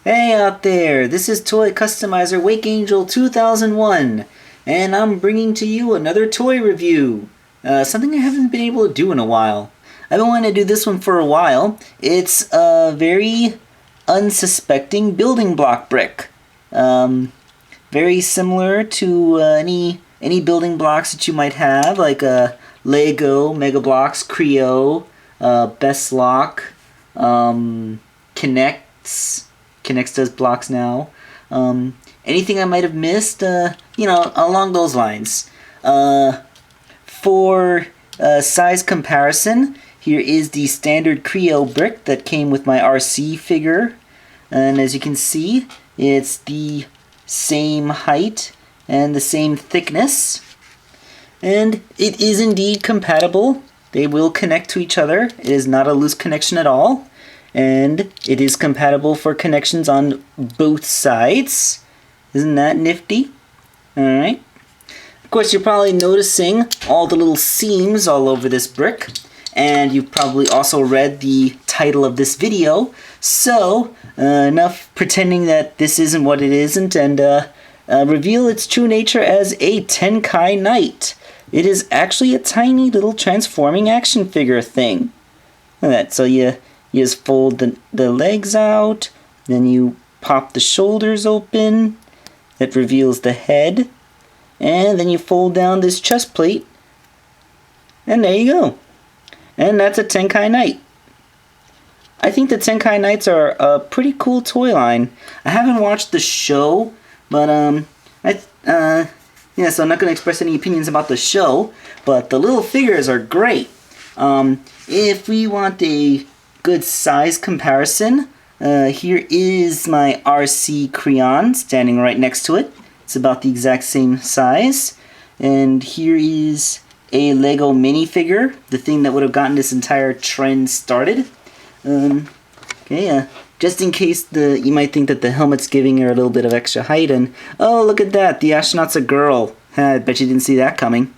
Hey out there, this is toy customizer Wakeangel2K1, and I'm bringing to you another toy review. Something I haven't been able to do in a while. I've been wanting to do this one for a while. It's a very unsuspecting building block brick. Very similar to any building blocks that you might have, like Lego, Mega Bloks, Creo, Best Lock, Connects. Connects does blocks now. Anything I might have missed, along those lines. For size comparison, here is the standard Creo brick that came with my RC figure. And as you can see, it's the same height and the same thickness. And it is indeed compatible. They will connect to each other. It is not a loose connection at all. And it is compatible for connections on both sides. Isn't that nifty? Alright. Of course, you're probably noticing all the little seams all over this brick. And you've probably also read the title of this video. So, enough pretending that this isn't what it isn't, and reveal its true nature as a Tenkai Knight. It is actually a tiny little transforming action figure thing. Look at that. So you just fold the legs out, then you pop the shoulders open, that reveals the head, and then you fold down this chest plate, and there you go. And that's a Tenkai Knight. I think the Tenkai Knights are a pretty cool toy line. I haven't watched the show, but so I'm not going to express any opinions about the show, but the little figures are great. If we want a good size comparison, here is my RC crayon standing right next to it. It's about the exact same size. And here is a Lego minifigure, the thing that would have gotten this entire trend started. Just in case you might think that the helmet's giving her a little bit of extra height, and oh, look at that, the astronaut's a girl. I bet you didn't see that coming.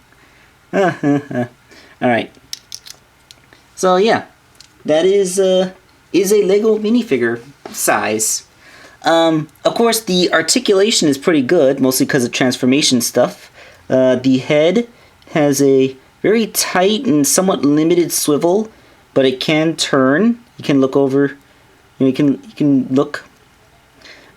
Alright. So yeah, that is a Lego minifigure size. Of course, the articulation is pretty good, mostly because of transformation stuff. The head has a very tight and somewhat limited swivel, but it can turn. You can look over. You can look.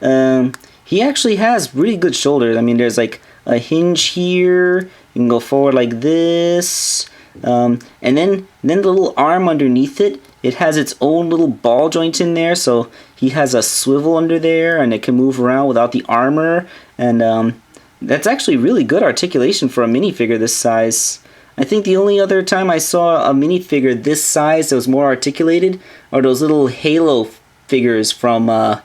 He actually has really good shoulders. I mean, there's like a hinge here. You can go forward like this, and then the little arm underneath it. It has its own little ball joint in there, so he has a swivel under there, and it can move around without the armor. And that's actually really good articulation for a minifigure this size. I think the only other time I saw a minifigure this size that was more articulated are those little Halo figures from Mega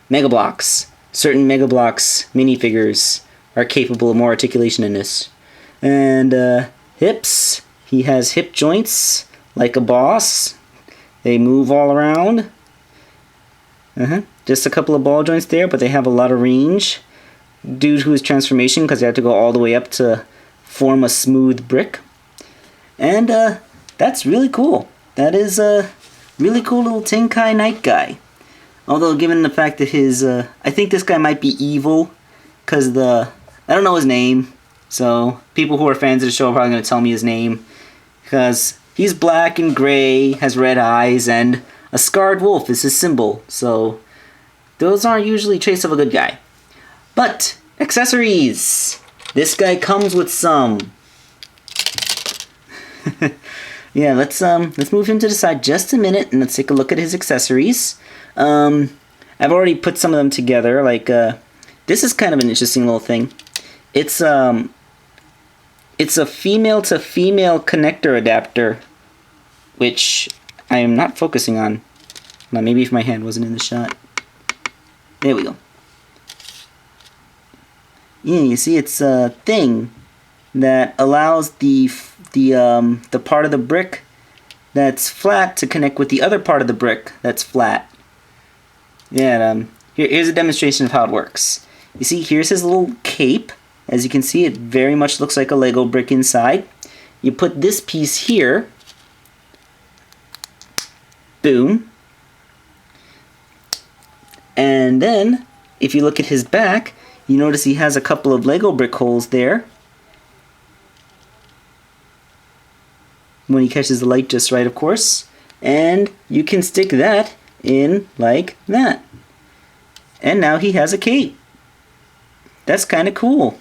Bloks. Certain Mega Bloks minifigures are capable of more articulation than this. And hips. He has hip joints like a boss. They move all around. Just a couple of ball joints there, but they have a lot of range due to his transformation, because they have to go all the way up to form a smooth brick. And that's really cool. That is a really cool little Tenkai Knight guy. Although, given the fact that his, I think this guy might be evil, because I don't know his name, so people who are fans of the show are probably going to tell me his name, because he's black and gray, has red eyes, and a scarred wolf is his symbol, so those aren't usually traits of a good guy. But accessories. This guy comes with some. Yeah, let's move him to the side just a minute and let's take a look at his accessories. I've already put some of them together. Like this is kind of an interesting little thing. It's a female to female connector adapter, which I am not focusing on. Now, maybe if my hand wasn't in the shot. There we go. Yeah, you see, it's a thing that allows the part of the brick that's flat to connect with the other part of the brick that's flat. Yeah, here's a demonstration of how it works. You see, here's his little cape. As you can see, it very much looks like a Lego brick inside. You put this piece here. Boom. And then, if you look at his back, you notice he has a couple of Lego brick holes there. When he catches the light just right, of course. And you can stick that in like that. And now he has a cape. That's kind of cool.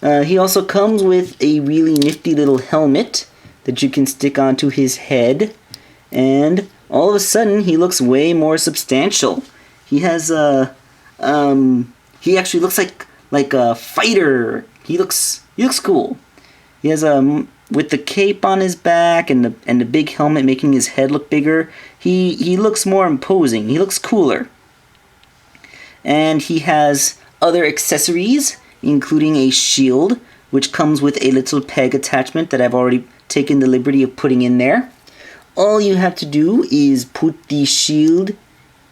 He also comes with a really nifty little helmet that you can stick onto his head. And all of a sudden, he looks way more substantial. He has a... he actually looks like a fighter. He looks cool. He has with the cape on his back and the big helmet making his head look bigger, he looks more imposing. He looks cooler. And he has other accessories, including a shield, which comes with a little peg attachment that I've already taken the liberty of putting in there. All you have to do is put the shield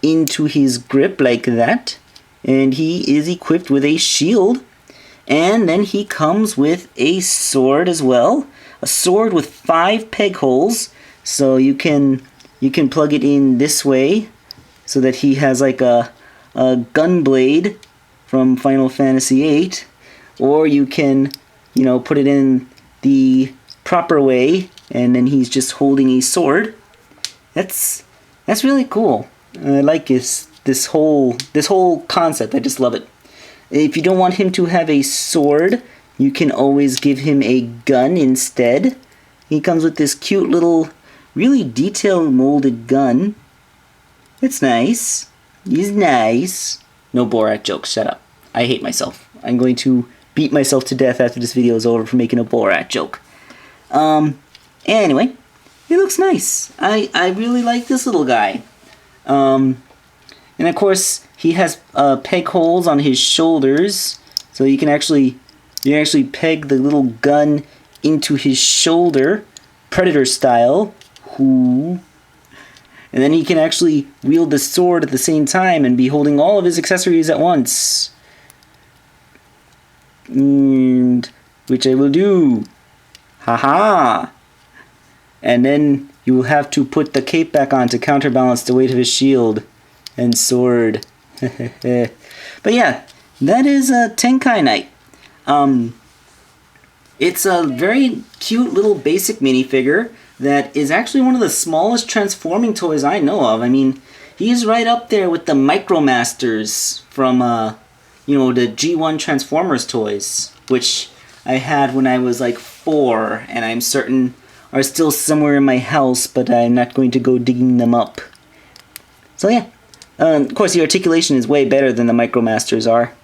into his grip like that, and he is equipped with a shield. And then he comes with a sword as well. A sword with 5 peg holes, so you can plug it in this way, so that he has like a gun blade from Final Fantasy VIII, or you can, put it in the proper way, and then he's just holding a sword. That's really cool. I like this whole concept. I just love it. If you don't want him to have a sword, you can always give him a gun instead. He comes with this cute little, really detail molded gun. It's nice. He's nice. No Borat jokes, shut up. I hate myself. I'm going to beat myself to death after this video is over for making a Borat joke. Anyway, he looks nice. I really like this little guy. And of course, he has peg holes on his shoulders, so you can actually peg the little gun into his shoulder, Predator style. Ooh. And then he can actually wield the sword at the same time and be holding all of his accessories at once. And which I will do. Haha! And then you will have to put the cape back on to counterbalance the weight of his shield and sword. But yeah, that is a Tenkai Knight. It's a very cute little basic minifigure that is actually one of the smallest transforming toys I know of. I mean, he's right up there with the Micromasters from, the G1 Transformers toys, which I had when I was like 4, and I'm certain are still somewhere in my house, but I'm not going to go digging them up. So yeah, of course the articulation is way better than the Micromasters are.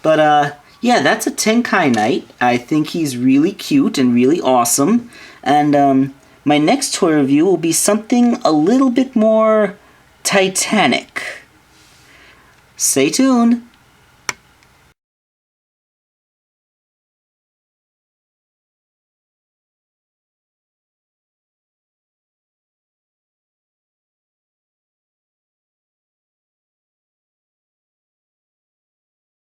But yeah, that's a Tenkai Knight. I think he's really cute and really awesome. And my next toy review will be something a little bit more Titanic. Stay tuned.